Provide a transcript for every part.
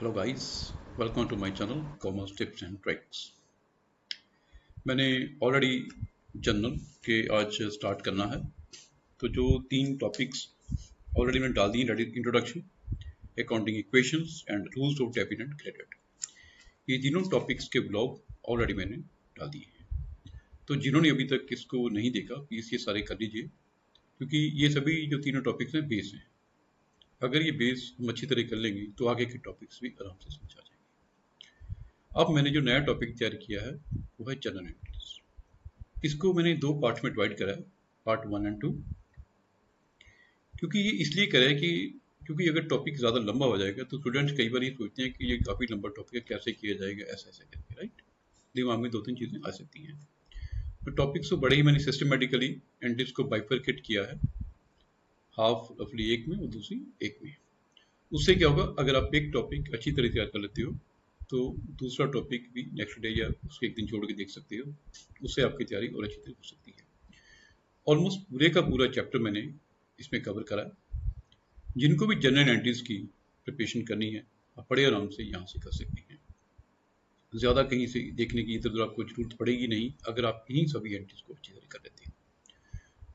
Hello guys, welcome to my channel commerce tips and tricks. मैंने already general के आज start करना है, तो जो 3 टॉपिक्स ऑलरेडी मैंने डाल दिए, introduction, accounting equations and rules of debit and credit, ये तीनों टॉपिक्स के ब्लॉग ऑलरेडी मैंने डाल दिए हैं। तो जिन्होंने अभी तक इसको नहीं देखा प्लीज़ ये सारे कर लीजिए, क्योंकि ये सभी जो तीनों टॉपिक्स हैं बेस हैं। अगर ये बेस हम अच्छी तरह कर लेंगे तो आगे के टॉपिक्स भी आराम से समझ आ जाएंगे। अब मैंने जो नया टॉपिक तैयार किया है वो है जर्नल एंट्रीज। इसको मैंने 2 पार्ट में डिवाइड करा है, पार्ट 1 एंड 2। क्योंकि ये इसलिए करा है कि क्योंकि अगर टॉपिक ज़्यादा लंबा हो जाएगा तो स्टूडेंट्स कई बार ये सोचते हैं कि ये काफ़ी लंबा टॉपिक है, कैसे किया जाएगा, ऐसा ऐसा करके, राइट। दिमाग में 2-3 चीज़ें आ सकती हैं। तो टॉपिक्स तो बड़े ही मैंने सिस्टमेटिकली एंट्रीज को बाइफरकेट किया है, हाफ रफली एक में और दूसरी एक में। उससे क्या होगा, अगर आप एक टॉपिक अच्छी तरह तैयार कर लेते हो तो दूसरा टॉपिक भी नेक्स्ट डे या उसके एक दिन छोड़ के देख सकते हो, उससे आपकी तैयारी और अच्छी तरह हो सकती है। ऑलमोस्ट पूरे का पूरा चैप्टर मैंने इसमें कवर करा। जिनको भी जनरल एंट्रीज की प्रिपरेशन करनी है आप बड़े आराम से यहाँ से कर सकते हैं। ज़्यादा कहीं से देखने की इधर उधर आपको जरूरत पड़ेगी नहीं, अगर आप यहीं सभी एंट्रीज को अच्छी तरह कर लेते हैं।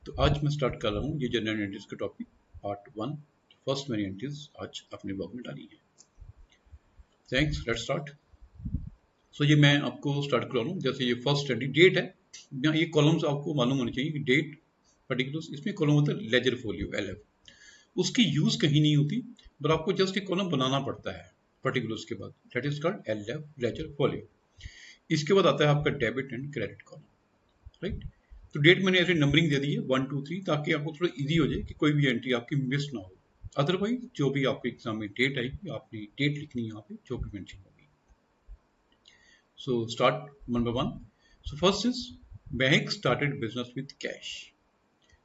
तो आज मैं स्टार्ट कर रहा हूँ ये जनरल एंट्रीज का टॉपिक, पार्ट 1। फर्स्ट मैंने एंट्रीज आज अपने ब्लॉग में डाली है। Thanks, let's start. सो ये मैं आपको स्टार्ट करा रहा हूँ। जैसे ये फर्स्ट एंट्री डेट है, यहाँ ये कॉलम्स आपको मालूम होने चाहिए कि डेट पर्टिकुलर, इसमें कॉलम होता है लेजर फोलियो LF। उसकी यूज कहीं नहीं होती, पर आपको जस्ट एक कॉलम बनाना पड़ता है पर्टिकुलर्स के बाद, that is called LF ledger folio. इसके बाद आता है आपका debit and credit column, right. तो डेट मैंने ऐसे नंबरिंग दे दी है 1 2 3, ताकि आपको थोड़ा इजी हो जाए कि कोई भी एंट्री आपकी मिस ना हो। अदरवाइज जो भी आपके एग्जाम में डेट आएगी आपने डेट लिखनी है यहाँ पे, जो भी मेंशन होगी। So start one by one. So first is Mahak started business with cash.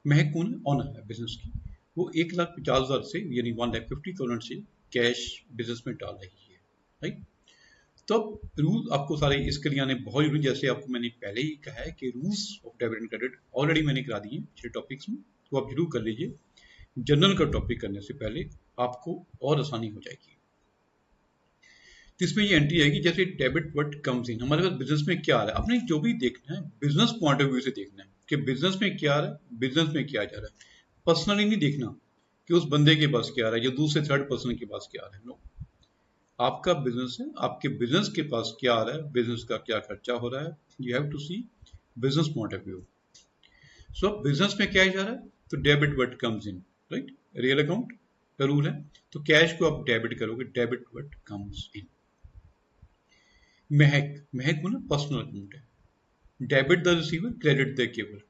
महक कौन है? ऑनर है बिजनेस की। वो 1,50,000 से यानी 1,50,000 से कैश बिजनेस में डाल रही है, राइट। तो अब रूल आपको सारे इसके लिए आने बहुत जरूरी, जैसे आपको मैंने पहले ही कहा है कि rules of debit and credit already मैंने करा दिए हैं 6 टॉपिक्स में, तो आप जरूर कर लीजिए। जनरल का टॉपिक करने से पहले आपको और आसानी हो जाएगी। इसमें ये एंट्री आएगी जैसे डेबिट व्हाट कम्स इन। हमारे पास बिजनेस में क्या आ रहा है, आपने जो भी देखना है बिजनेस पॉइंट ऑफ व्यू से देखना है कि बिजनेस में क्या आ रहा है, बिजनेस में क्या जा रहा है। पर्सनली नहीं देखना कि उस बंदे के पास क्या आ रहा है या दूसरे थर्ड पर्सन के पास क्या आ रहा है। नो, आपका बिजनेस है, आपके बिजनेस के पास क्या आ रहा है, बिजनेस का क्या खर्चा हो रहा है। You have to see business point of view. So business में क्या जा रहा है, तो debit what comes in, right. Real account का रूल है, तो कैश को आप डेबिट करोगे, डेबिट व्हाट कम्स इन। महक को ना पर्सनल अकाउंट है, debit the receiver, credit the giver.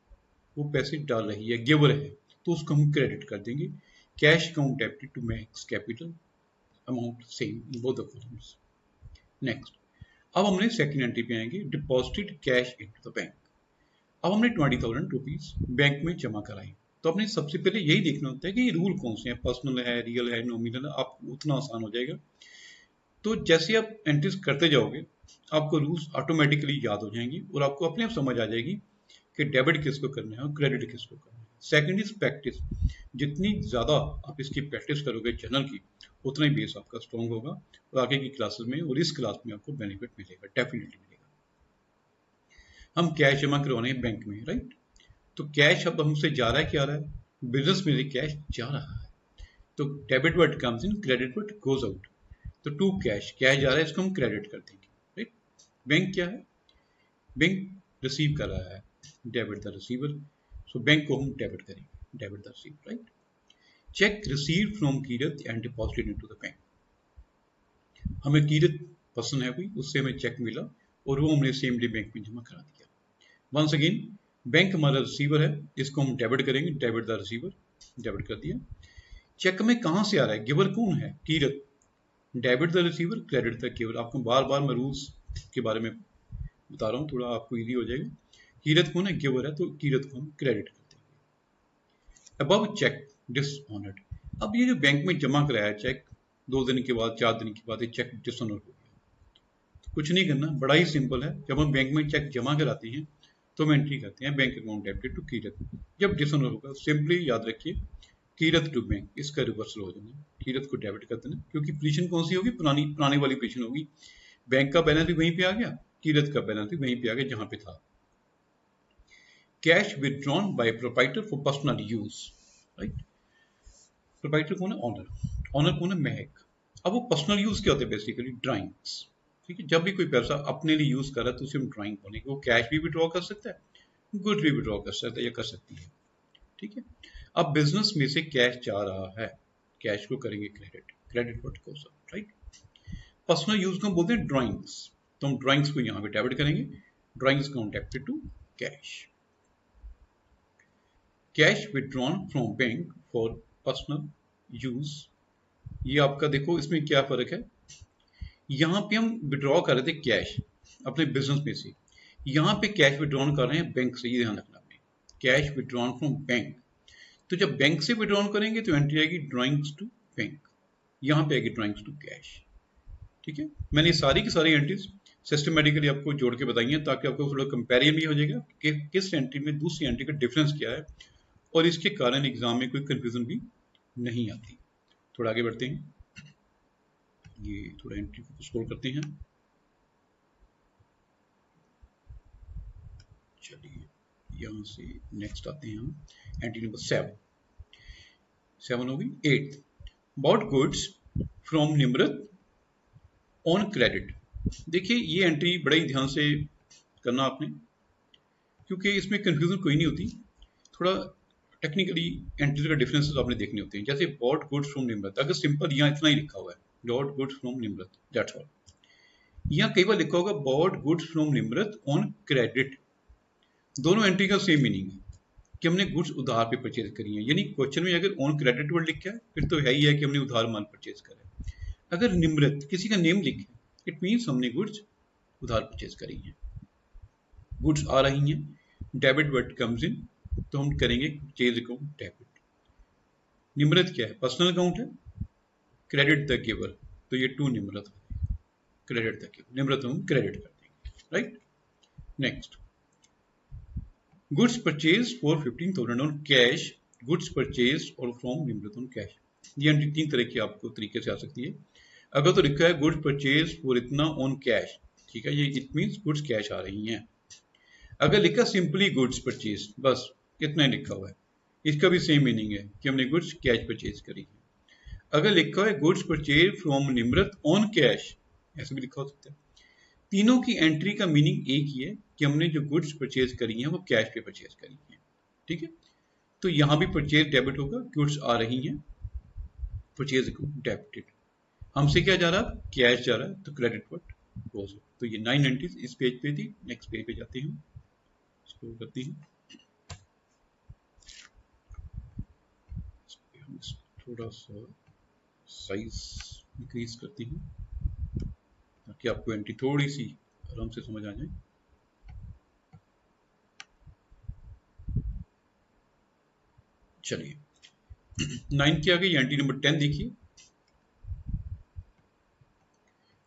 वो पैसे डाल रही है, गिवर है, तो उसको हम क्रेडिट कर देंगे। Cash account debited to Mahak's capital, amount same in both the columns. Next, अब हमने सेकंड एंट्री पे आएंगे, deposited cash into the bank. अब हमने 20,000 रुपीज बैंक में जमा कराई, तो अपने सबसे पहले यही देखना होता है कि ये रूल कौन से हैं, पर्सनल है, रियल है, नॉमिनल है, आप उतना आसान हो जाएगा। तो जैसे आप एंट्रीज करते जाओगे आपको रूल्स ऑटोमेटिकली याद हो जाएंगी और आपको अपने आप समझ आ जाएगी कि डेबिट किसको करना है और क्रेडिट किसको करना है। Second is practice. जितनी ज़्यादा आप इसकी प्रैक्टिस करोगे जनरल की, उतना ही बेस आपका स्ट्रॉन्ग होगा और आगे की क्लासेस में और इस क्लास में आपको बेनिफिट मिलेगा, डेफिनेटली मिलेगा। हम कैश जमा करवाने हैं बैंक में, राइट। तो कैश अब हमसे जा रहा है, क्या आ रहा है, बिजनेस में कैश जा रहा है, तो डेबिट वर्ड कम्स इन, क्रेडिट वर्ड गोज आउट। तो टू कैश, कैश जा रहा है, इसको हम क्रेडिट कर देंगे, राइट। बैंक क्या है, बैंक रिसीव कर रहा है, debit the receiver, so bank को हम डेबिट करेंगे, debit the receiver, right. Cheque receive from Keerat and deposited into the bank. हमें कीरत पसंद है कोई, उससे हमें चेक मिला और वो हमने सेम डे बैंक में जमा करा दिया। वंस अगेन बैंक हमारा रिसीवर है, इसको हम डेबिट करेंगे, डेबिट द रिसीवर, डेबिट कर दिया। चेक में कहाँ से आ रहा है, गिवर कौन है, Keerat, debit the receiver, credit the giver. आपको बार बार मैं रूल्स के बारे में बता रहा हूँ, थोड़ा आपको इजी हो जाएगा। कीरत कौन है, गिवर है, तो कीरत को हम क्रेडिट कर देंगे। Above cheque dishonoured. अब ये जो बैंक में जमा कराया चेक, 2 दिन के बाद 4 दिन के बाद ये चेक डिसऑनर हो गया, तो कुछ नहीं करना, बड़ा ही सिंपल है। जब हम बैंक में चेक जमा कराते हैं तो हम एंट्री करते हैं bank account debited to Keerat. जब डिसऑनर होगा सिंपली याद रखिए कीरत टू बैंक, इसका रिवर्सल हो जाना, कीरत को डेबिट कर देना, क्योंकि पोजीशन कौन सी होगी, पुरानी वाली पोजीशन होगी। बैंक का बैलेंस भी वहीं पे आ गया, कीरत का बैलेंस भी वहीं पे आ गया जहां पे था। Cash withdrawn by proprietor for personal use, right. Proprietor कौन है, ऑनर। ऑनर कौन है, महक। अब वो पर्सनल यूज क्या होते हैं, बेसिकली ड्राइंग्स, ठीक है। जब भी कोई पैसा अपने लिए यूज कर रहा है तो उसे हम ड्राइंग बोलेंगे। वो कैश भी विड्रॉ कर सकता है, गुड भी विड्रॉ कर सकता है या कर सकती है, ठीक है। अब बिजनेस में से कैश जा रहा है, कैश को करेंगे credit, credit what goes out, right. Personal use को हम बोलते हैं ड्राइंग्स, तो हम ड्राइंग्स को यहां पे डेबिट करेंगे, drawings count debited to cash. Cash withdrawn from bank for personal use, ये आपका देखो इसमें क्या फर्क है। यहां पे हम विड्रॉ कर रहे थे कैश अपने बिजनेस में से, यहां पे कैश विड्रॉन कर रहे हैं बैंक से, ये ध्यान रखना आपने, कैश विड्रॉन फ्रॉम बैंक। तो जब बैंक से विड्रॉन करेंगे तो एंट्री आएगी ड्राइंग्स टू बैंक, यहां पे आएगी ड्राइंग्स टू कैश, ठीक है। मैंने सारी की सारी एंट्रीज सिस्टमेटिकली आपको जोड़ के बताई हैं ताकि आपको थोड़ा कंपेरिजन भी हो जाएगा कि किस एंट्री में दूसरी एंट्री का डिफरेंस क्या है, और इसके कारण एग्जाम में कोई कंफ्यूजन भी नहीं आती। थोड़ा आगे बढ़ते हैं, ये थोड़ा एंट्री को स्क्रॉल करते हैं। चलिए यहां से नेक्स्ट आते हैं हम, एंट्री नंबर 7 होगी। 8 bought goods from Nimrat on credit. देखिए ये एंट्री बड़े ही ध्यान से करना आपने, क्योंकि इसमें कंफ्यूजन कोई नहीं होती। थोड़ा टेक्निकली एंट्रीज का डिफरेंसेस आपने देखने होते हैं। जैसे बॉट गुड्स फ्रॉम निम्रत, अगर सिंपल यहाँ इतना ही लिखा हुआ है, bought goods from Nimrat, that's all. यहाँ कई बार लिखा होगा bought goods from Nimrat on credit, दोनों एंट्री का सेम मीनिंग है कि हमने गुड्स उधार पे परचेज करी है। यानी क्वेश्चन में अगर ऑन क्रेडिट वर्ड लिखा है फिर तो यही है कि हमने उधार माल परचेज करा है। अगर निम्रत किसी का नेम लिखे, इट मीन्स हमने गुड्स उधार परचेज करी है, गुड्स आ रही हैं, डेबिट वर्ड कम्स इन, तो हम करेंगे परचेज अकाउंट डेबिट। निम्रत क्या है, पर्सनल अकाउंट है, क्रेडिट द गिवर, तो ये to Nimrat, credit the giver, Nimrat हम क्रेडिट कर देंगे, right. Next, goods purchase for 15,000 on cash, goods purchase और फ्रॉम निम्रत ऑन कैश। ये एंट्री तीन तरह की आपको तरीके से आ सकती है। अगर तो लिखा है गुड्स परचेज फॉर इतना ऑन कैश, ठीक है, ये इट मींस गुड्स कैश आ रही हैं। अगर लिखा सिंपली गुड्स परचेज, बस इतना ही लिखा हुआ है, इसका भी सेम मीनिंग है कि हमने गुड्स कैश परचेज करी है। अगर लिखा है goods purchase from Nimrat on cash, ऐसे भी लिखा हो सकता है। तीनों की एंट्री का मीनिंग एक ही है कि हमने जो गुड्स परचेज करी हैं वो कैश पे परचेज करी हैं, ठीक है। तो यहां भी परचेज डेबिट होगा, गुड्स आ रही हैं, परचेज अकाउंट डेबिटेड। हमसे क्या जा रहा है, कैश जा रहा है, तो क्रेडिट वर्ड गोज। तो ये 9 एंट्रीज इस पेज पे थी। नेक्स्ट पेज पे जाते हैं, स्क्रॉल करते हैं, थोड़ा सा साइज इंक्रीज करते हैं ताकि आपको एंट्री थोड़ी सी आराम से समझ आ जाए। चलिए 9 की आ गई, एंट्री नंबर 10 देखिए,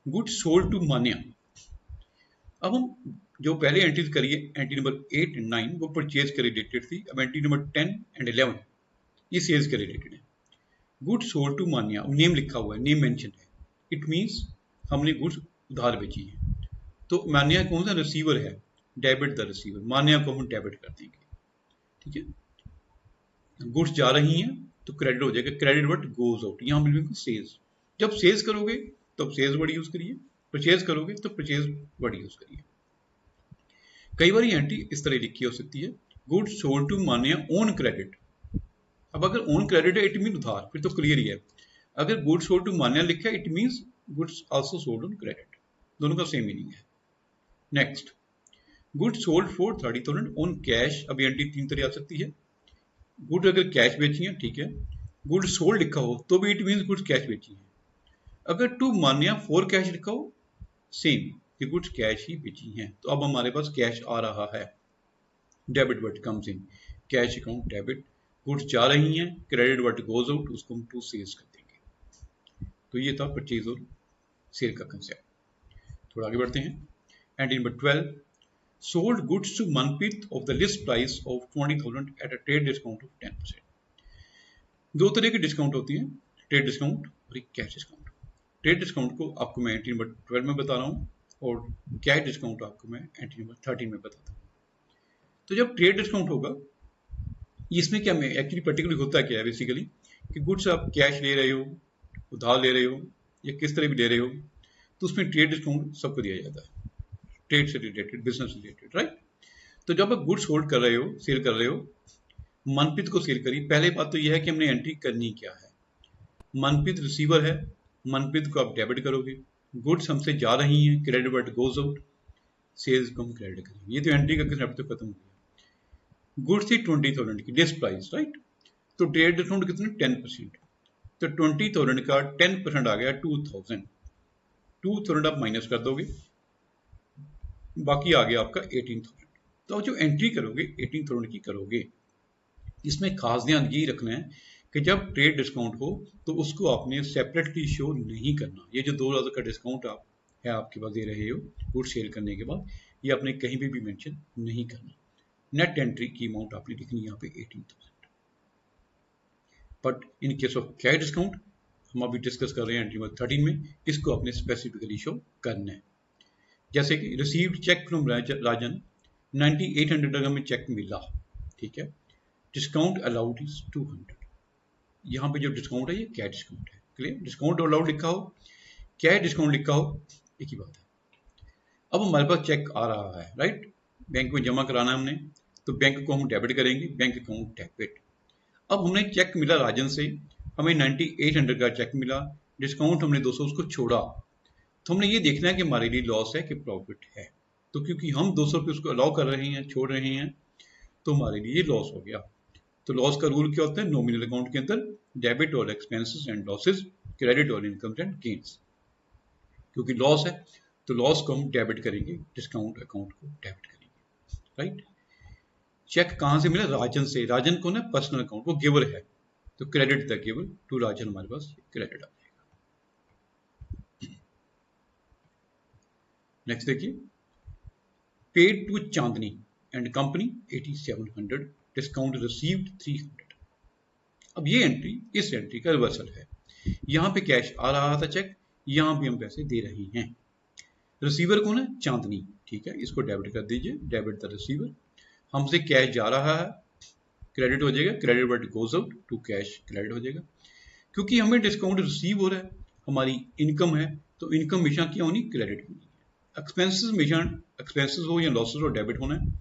गुड सोल्ड टू मान्या। अब हम जो पहले एंट्रीज करिए, एंट्री नंबर 8 एंड 9 वो परचेज के रिलेटेड थी। अब एंट्री नंबर 10 एंड 11 ये सेल्स के रिलेटेड है। Good sold to Manya, name लिखा हुआ है, नेम मेंशन है, इट मींस हमने गुड्स उधार बेची है। तो मान्या कौन सा रिसीवर है, डेबिट द रिसीवर, मान्या को हम डेबिट कर देंगे, ठीक है। गुड्स जा रही हैं तो क्रेडिट हो जाएगा, क्रेडिट वर्ड गोज आउट, यहां मिलेगा सेल्स। जब सेल्स करोगे तो सेल्स वर्ड यूज करिए, परचेज करोगे तो परचेज वर्ड यूज करिए। कई बार ये एंट्री इस तरह लिखी हो सकती है, goods sold to Manya on credit. अब अगर ऑन क्रेडिट है इट मीन उधार, फिर तो क्लियर ही है। अगर गुड्स सोल्ड टू मान्या लिखा है it means goods also sold on credit, दोनों का सेम मीनिंग है। Next, goods sold for 30,000 on cash. अब एंट्री तीन तरह आ सकती है। गुड अगर कैश बेची है, ठीक है, गुड सोल्ड लिखा हो तो भी इट मींस गुड्स कैश बेची है। अगर टू मान्या फॉर कैश लिखा हो, सेम कि गुड्स कैश ही बेची हैं। तो अब हमारे पास कैश आ रहा है, debit word comes in, cash account debit, goods जा रही हैं, क्रेडिट वर्ड गोज आउट, उसको हम टू सेल्स कर देंगे। तो ये था परचेज और सेल का कंसेप्ट। थोड़ा आगे बढ़ते हैं, entry number 12, sold goods to Manpreet of the list price of 20,000 at a trade discount of 10%. दो तरह की डिस्काउंट होती है, ट्रेड डिस्काउंट और कैश डिस्काउंट। ट्रेड डिस्काउंट को आपको मैं एंट्री नंबर 12 में बता रहा हूँ और कैश डिस्काउंट आपको मैं एंट्री नंबर 13 में बताता हूँ। तो जब ट्रेड डिस्काउंट होगा, इसमें क्या में एक्चुअली पर्टिकुलर होता क्या है बेसिकली कि गुड्स आप कैश ले रहे हो, उधार ले रहे हो या किस तरह भी ले रहे हो, तो उसमें ट्रेड डिस्काउंट सबको दिया जाता है, ट्रेड से रिलेटेड, बिजनेस से रिलेटेड, राइट। तो जब आप गुड्स होल्ड कर रहे हो, सेल कर रहे हो, मनप्रीत को सेल करी, पहले बात तो यह है कि हमने एंट्री करनी क्या है। मनप्रीत रिसीवर है, मनप्रीत को आप डेबिट करोगे, गुड्स हमसे जा रही हैं, credit word goes out, sales को हम क्रेडिट करेंगे। ये तो एंट्री का कंसेप्ट तो खत्म हो गया। गुड्स थी 20,000 की, लिस्ट प्राइस, राइट। तो ट्रेड डिस्काउंट कितने, 10%। तो 20,000 का 10% आ गया 2,000। 2,000 आप माइनस कर दोगे, बाकी आ गया आपका 18,000। तो आप जो एंट्री करोगे 18,000 की करोगे। इसमें खास ध्यान यही रखना है कि जब ट्रेड डिस्काउंट हो तो उसको आपने सेपरेटली शो नहीं करना। ये जो 2,000 का डिस्काउंट आप है आपके पास दे रहे हो गुड्स सेल करने के बाद, ये आपने कहीं भी मेंशन नहीं करना। नेट एंट्री की अमाउंट आपने लिखनी है यहाँ पे 18,000। But in case of cash discount हम अभी डिस्कस कर रहे हैं एंट्री नंबर 13 में, इसको आपने स्पेसिफिकली शो करना है। जैसे कि रिसीव्ड चेक फ्रॉम राजन 9800 अगर हमें चेक मिला, ठीक है, डिस्काउंट अलाउड इज 200। यहाँ पे जो डिस्काउंट है ये कैश डिस्काउंट है, क्लियर। डिस्काउंट अलाउड लिखा हो, कैश डिस्काउंट लिखा हो, एक ही बात है। अब हमारे पास चेक आ रहा है, राइट, बैंक में जमा कराना है हमने, तो बैंक को हम डेबिट करेंगे, बैंक अकाउंट डेबिट। अब हमने चेक मिला राजन से, हमें 9800 का चेक मिला, डिस्काउंट हमने 200 उसको छोड़ा, तो हमने ये देखना है कि हमारे लिए लॉस है कि प्रॉफिट है। तो क्योंकि हम 200 रुपये उसको अलाउ कर रहे हैं, छोड़ रहे हैं, तो हमारे लिए लॉस हो गया। तो लॉस का रूल क्या होता है नॉमिनल अकाउंट के अंदर, डेबिट और एक्सपेंसेस एंड लॉसेस, क्रेडिट और इनकम एंड गेन्स। क्योंकि लॉस है तो लॉस को हम डेबिट करेंगे, डिस्काउंट अकाउंट को डेबिट करेंगे, राइट। चेक कहां से मिला, राजन से। राजन को ना पर्सनल अकाउंट, वो गिवर है, तो credit the giver to Rajan, हमारे पास क्रेडिट आ जाएगा। नेक्स्ट देखिए, paid to Chandni and company 8700, discount received 300। अब ये एंट्री इस एंट्री का रिवर्सल है। यहां पे कैश आ रहा था चेक, यहां भी हम पैसे दे रहे हैं। रिसीवर कौन है, चांदनी, ठीक है, इसको डेबिट कर दीजिए, डेबिट द रिसीवर। हमसे कैश जा रहा है, क्रेडिट हो जाएगा, credit word goes out to cash, credit हो जाएगा। क्योंकि हमें डिस्काउंट रिसीव हो रहा है, हमारी इनकम है, तो इनकम हमेशा क्या होनी, क्रेडिट होनी है। एक्सपेंसेस हमेशा, एक्सपेंसेस हो या लॉसेस हो, डेबिट होना है।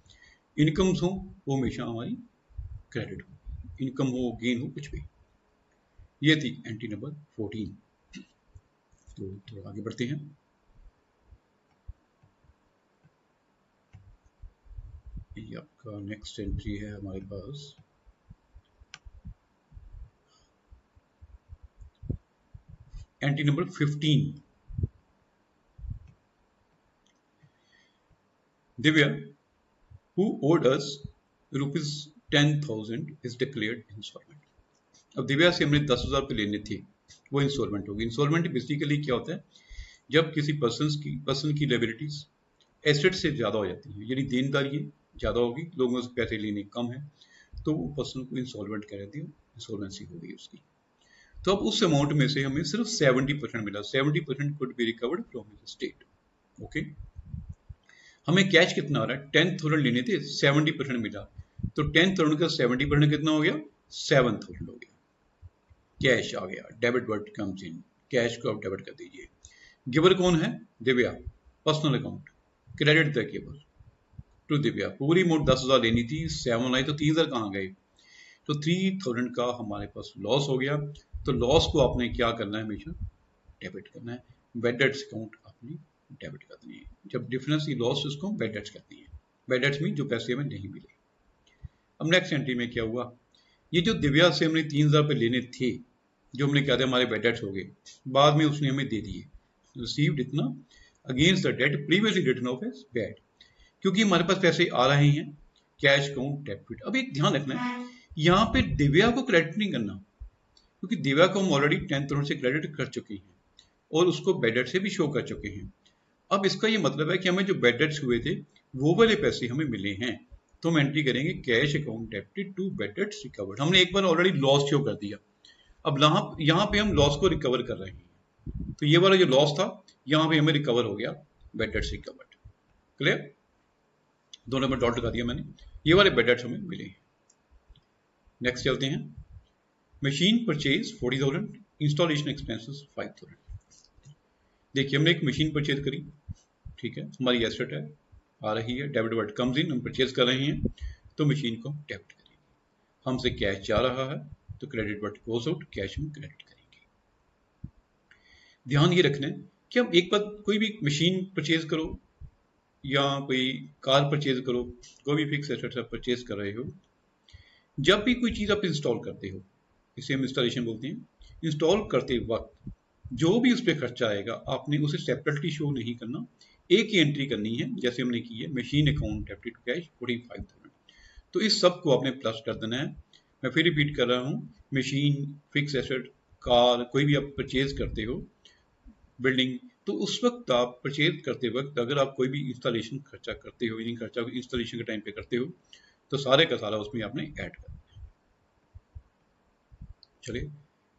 इनकम्स हो वो हमेशा हमारी क्रेडिट हो, इनकम हो गेन हो कुछ भी। ये थी एंट्री नंबर 14। तो थोड़ा आगे बढ़ते हैं। ये आपका नेक्स्ट एंट्री है हमारे पास, entry number 15। Divya who owed us rupees 10,000 is declared insolvent। अब दिव्या से हमने 10,000 रुपये लेने थे, वो इंस्टॉलमेंट होगी। इंस्टॉलमेंट बेसिकली क्या होता है, जब किसी पर्सन की लायबिलिटीज एसेट से ज़्यादा हो जाती है, यानी देनदारी ज़्यादा होगी, लोगों से पैसे लेने कम है, तो वो पर्सन को इंसॉल्वेंट कह देती है, इंसॉल्वेंसी हो गई उसकी। तो अब उस अमाउंट में से हमें सिर्फ 70% मिला, 70% could be recovered from his state. Okay, हमें कैश कितना आ रहा है, 10,000 लेने थे, 70% मिला, तो 10,000 का 70% कितना हो गया, 7,000 हो गया। कैश आ गया, debit word comes in, cash को आप डेबिट कर दीजिए। गिवर कौन है, Divya, personal account, credit the giver to Divya. पूरी अमाउंट 10,000 लेनी थी, 7 आई, तो 3,000 कहाँ गए, तो 3,000 का हमारे पास लॉस हो गया। तो लॉस को आपने क्या करना है, हमेशा डेबिट करना है। बैड डेट्स अकाउंट आपने डेबिट करनी है। जब डिफरेंस की लॉस उसको बैड डेट्स करनी है, बैड डेट्स में जो पैसे हमें नहीं मिले। अब नेक्स्ट एंट्री में क्या हुआ, ये जो दिव्या से हमने 3,000 रुपये लेने थे, जो हमने क्या था हमारे बैड डेट्स हो गए, बाद में उसने हमें दे दिए, रिसीव्ड इतना against the debt previously written off as bad. क्योंकि हमारे पास पैसे आ रहे हैं, कैश अकाउंट डेबिट। अब एक ध्यान रखना है, यहाँ पे दिव्या को क्रेडिट नहीं करना, क्योंकि दिव्या को हम ऑलरेडी 10,000 से क्रेडिट कर चुके हैं और उसको बैड डेट से भी शो कर चुके हैं। अब इसका ये मतलब है कि हमें जो बैड डेट्स हुए थे वो वाले पैसे हमें मिले हैं, तो हम एंट्री करेंगे cash account debited to bad debts recovered. हमने एक बार ऑलरेडी लॉस शो कर दिया, अब यहाँ पे हम लॉस को रिकवर कर रहे हैं, तो ये वाला जो लॉस था यहाँ पे हमें रिकवर हो गया, बैड डेट्स रिकवर्ड। क्लियर? दोनों में डॉट लगा दिया मैंने, ये वाले बैड डेट्स हमें मिले। नेक्स्ट चलते हैं, मशीन परचेज 40,000, इंस्टॉलेशन एक्सपेंसेस 5,000। देखिए हमने एक मशीन परचेज करी, ठीक है, हमारी एसेट है, आ रही है, डेबिट वर्ड कम्स इन, हम परचेज कर रहे हैं तो मशीन को डेबिट करेंगे। हमसे कैश जा रहा है तो credit word goes out, cash में क्रेडिट करेंगे। ध्यान ये रखना है कि अब एक बार कोई भी मशीन परचेज करो या कोई कार परचेज करो, कोई भी फिक्स एसेट आप परचेज कर रहे हो, जब भी कोई चीज़ आप इंस्टॉल करते हो, इसे हम इंस्टॉलेशन बोलते हैं, इंस्टॉल करते वक्त जो भी उस पर खर्चा आएगा आपने उसे सेपरेटली शो नहीं करना, एक ही एंट्री करनी है। जैसे हमने की है machine account debit to cash 45,000, तो इस सब को आपने प्लस कर देना है। मैं फिर रिपीट कर रहा हूँ, मशीन, फिक्स एसेट, कार, कोई भी आप परचेज करते हो, बिल्डिंग, तो उस वक्त आप परचेज करते वक्त अगर आप कोई भी इंस्टॉलेशन खर्चा करते हो, यानी खर्चा इंस्टॉलेशन के टाइम पे करते हो, तो सारे का सारा उसमें आपने ऐड कर दिया। चलिए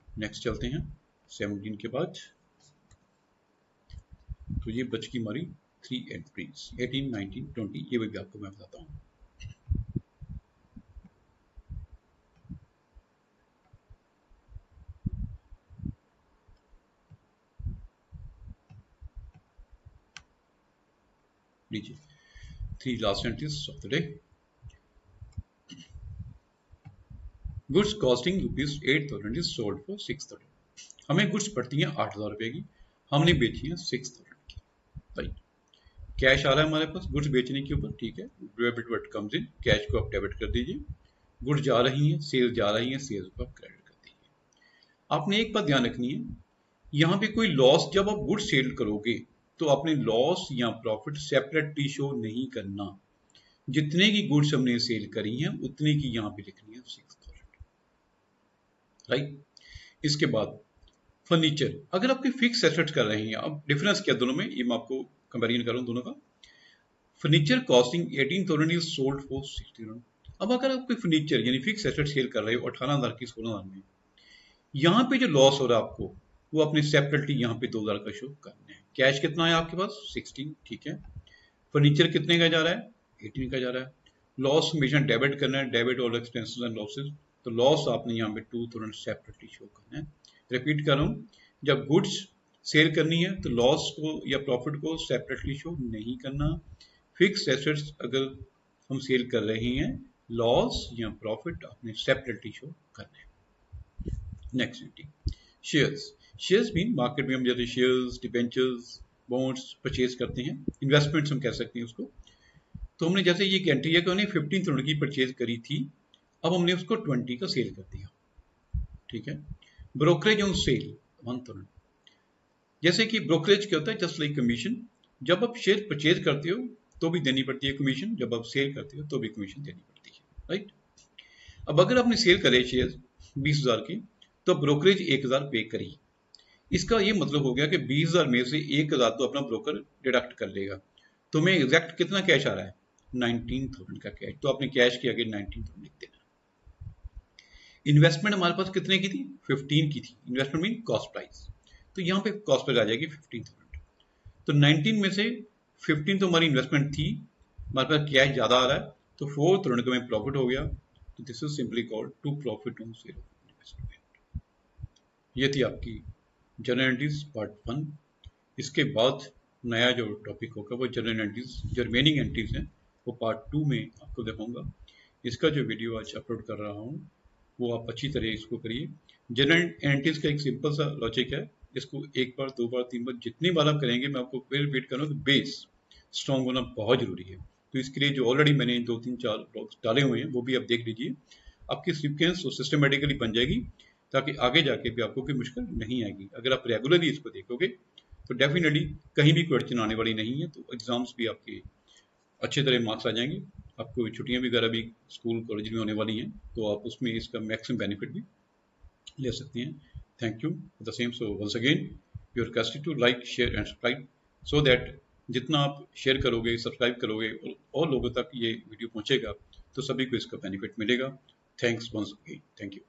नेक्स्ट चलते हैं 17 के बाद। तो ये बच की हमारी 3 एंट्रीज, 18, 19, 20, ये भी आपको मैं बताता हूँ। लीजिए 3 last entries of the day. Goods costing ₹8,000 is sold for 6,000। हमें गुड्स पड़ती हैं 8,000 रुपये की, हमने बेची हैं 6,000 की। राइट, कैश आ रहा है हमारे पास गुड्स बेचने के ऊपर, ठीक है, debit word comes in, cash को आप डेबिट कर दीजिए, गुड्स जा रही हैं, सेल्स जा रही हैं, सेल्स को आप क्रेडिट कर दीजिए। आपने एक बात ध्यान रखनी है, यहाँ पे कोई लॉस, जब आप गुड्स सेल करोगे तो आपने लॉस या प्रॉफिट सेपरेटली शो नहीं करना। जितने की गुड्स हमने सेल करी हैं उतने की यहाँ पे लिखनी है 6,000। राइट, इसके बाद फर्नीचर, अगर आप कोई फिक्स एसेट कर रहे हैं, अब डिफरेंस क्या दोनों में, ये मैं आपको कंपेरिजन कर रहा हूँ दोनों का। Furniture costing 18,000 is sold for 60,000। अब अगर आप कोई फर्नीचर यानी फिक्स एसेट सेल कर रहे हो 18,000 की 16,000 में, यहाँ पे जो लॉस हो रहा है आपको, वो अपने सेपरेटली यहाँ पे 2,000 का शो करना है। कैश कितना है आपके पास 16, ठीक है, फर्नीचर कितने का जा रहा है 18 का जा रहा है, लॉस हमेशा डेबिट करना है, debit all expenses and losses, तो लॉस आपने यहाँ पे 2,000 सेपरेटली शो करना है। रिपीट कर रहा हूँ, जब गुड्स सेल करनी है तो लॉस को या प्रॉफिट को सेपरेटली शो नहीं करना। फिक्स एसेट्स अगर हम सेल कर रहे हैं, लॉस या प्रॉफिट आपने सेपरेटली शो करना है। Next entry, shares. Shares mean market में हम जैसे शेयर्स, डिबेंचर्स, बॉन्ड्स परचेज करते हैं, इन्वेस्टमेंट्स हम कह सकते हैं उसको। तो हमने जैसे ये एंट्री है कि हमने 15,000 की परचेज करी थी, अब हमने उसको 20 का सेल कर दिया, ठीक है। Brokerage on sale 1,000। जैसे कि ब्रोकरेज क्या होता है, जस्ट लाइक कमीशन, जब आप शेयर परचेज करते हो तो भी देनी पड़ती है कमीशन, जब आप सेल करते हो तो भी कमीशन देनी पड़ती है। राइट, अब अगर आपने सेल करे शेयर 20,000 की, तो ब्रोकरेज 1,000 पे करी। इसका ये मतलब हो गया कि 20,000 में से 1,000 तो अपना ब्रोकर डिडक्ट कर लेगा, तो हमें एग्जैक्ट कितना कैश आ रहा है 19,000 का कैश, तो आपने कैश के आगे 19,000 लिख देना। इन्वेस्टमेंट हमारे पास कितने की थी 15 की थी, इन्वेस्टमेंट मीन कॉस्ट प्राइस, तो यहाँ पे कॉस्ट प्राइस आ जाएगी 15,000। तो 19 में से 15 तो हमारी इन्वेस्टमेंट थी, हमारे पास कैश ज़्यादा आ रहा है, तो 4,000 का हमें प्रॉफिट हो गया। तो this is simply called to profit on sale of investment. ये थी आपकी जनरल एंट्रीज पार्ट 1। इसके बाद नया जो टॉपिक होगा वो जनरल एंट्रीज, जो रिमेनिंग एंट्रीज हैं वो पार्ट 2 में आपको दिखाऊंगा। इसका जो वीडियो आज अपलोड कर रहा हूँ वो आप अच्छी तरह इसको करिए। जनरल एंट्रीज का एक सिंपल सा लॉजिक है, इसको 1 बार 2 बार 3 बार जितनी बार आप करेंगे, मैं आपको फिर रिपीट करूँ कि बेस स्ट्रॉन्ग होना बहुत जरूरी है। तो इसके लिए जो ऑलरेडी मैंने 2 3 4 ब्लॉग्स डाले हुए हैं वो भी आप देख लीजिए, आपकी सीक्वेंस सिस्टमेटिकली बन जाएगी, ताकि आगे जाके भी आपको कोई मुश्किल नहीं आएगी। अगर आप रेगुलरली इसको देखोगे तो डेफिनेटली कहीं भी क्वेश्चन आने वाली नहीं है, तो एग्जाम्स भी आपके अच्छे तरह मार्क्स आ जाएंगे। आपको छुट्टियां भी वगैरह भी स्कूल कॉलेज में होने वाली हैं, तो आप उसमें इसका मैक्सिमम बेनिफिट भी ले सकते हैं। Thank you the same. So once again you are requested to like, share and subscribe, so that जितना आप शेयर करोगे, सब्सक्राइब करोगे और लोगों तक ये वीडियो पहुंचेगा तो सभी को इसका बेनिफिट मिलेगा। Thanks once again, thank you.